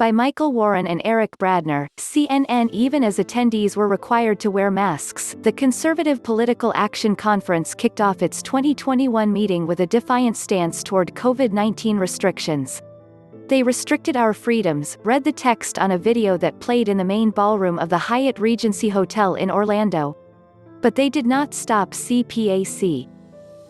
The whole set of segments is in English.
by Michael Warren and Eric Bradner, CNNEven. As attendees were required to wear masks, the Conservative Political Action Conference kicked off its 2021 meeting with a defiant stance toward COVID-19 restrictions. They restricted our freedoms, read the text on a video that played in the main ballroom of the Hyatt Regency Hotel in Orlando. But they did not stop CPAC.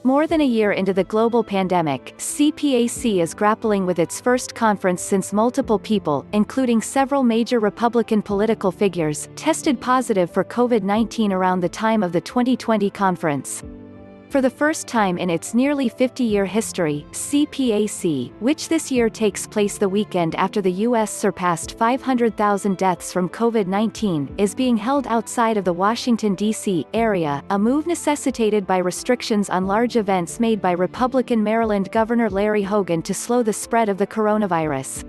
More than a year into the global pandemic, CPAC is grappling with its first conference since multiple people, including several major Republican political figures, tested positive for COVID-19 around the time of the 2020 conference. For the first time in its nearly 50-year history, CPAC, which this year takes place the weekend after the U.S. surpassed 500,000 deaths from COVID-19, is being held outside of the Washington, D.C. area, a move necessitated by restrictions on large events made by Republican Maryland Governor Larry Hogan to slow the spread of the coronavirus.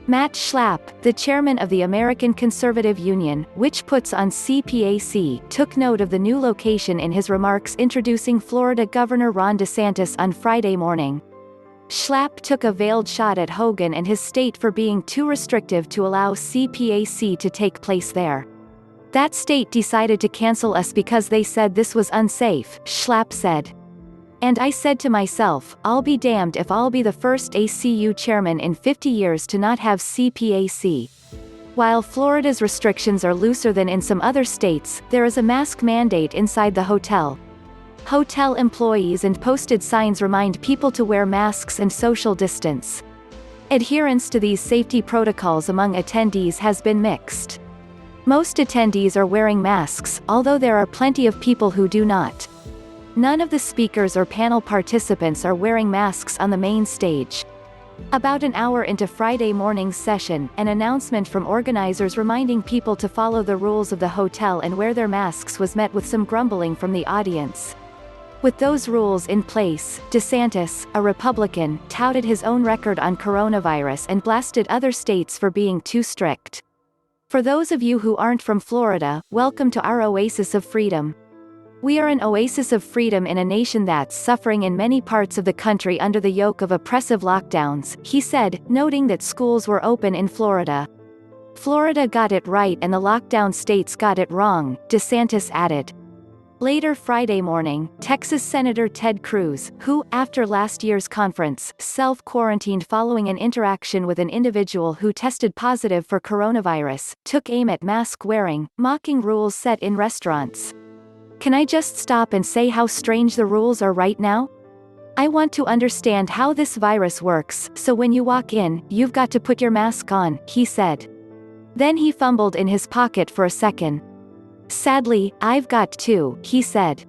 Matt Schlapp, the chairman of the American Conservative Union, which puts on CPAC, took note of the new location in his remarks introducing Florida Governor Ron DeSantis on Friday morning. Schlapp took a veiled shot at Hogan and his state for being too restrictive to allow CPAC to take place there. "That state decided to cancel us because they said this was unsafe," Schlapp said. "And I said to myself, I'll be damned if I'll be the first ACU chairman in 50 years to not have CPAC. While Florida's restrictions are looser than in some other states, there is a mask mandate inside the hotel. Hotel employees and posted signs remind people to wear masks and social distance. Adherence to these safety protocols among attendees has been mixed. Most attendees are wearing masks, although there are plenty of people who do not. None of the speakers or panel participants are wearing masks on the main stage." About an hour into Friday morning's session, an announcement from organizers reminding people to follow the rules of the hotel and wear their masks was met with some grumbling from the audience. With those rules in place, DeSantis, a Republican, touted his own record on coronavirus and blasted other states for being too strict. "For those of you who aren't from Florida, welcome to our oasis of freedom. We are an oasis of freedom in a nation that's suffering in many parts of the country under the yoke of oppressive lockdowns," he said, noting that schools were open in Florida. "Florida got it right and the lockdown states got it wrong," DeSantis added. Later Friday morning, Texas Senator Ted Cruz, who, after last year's conference, self-quarantined following an interaction with an individual who tested positive for coronavirus, took aim at mask wearing, mocking rules set in restaurants. "Can I just stop and say how strange the rules are right now? I want to understand how this virus works, so when you walk in, you've got to put your mask on," he said. Then he fumbled in his pocket for a second. "Sadly, I've got to," he said.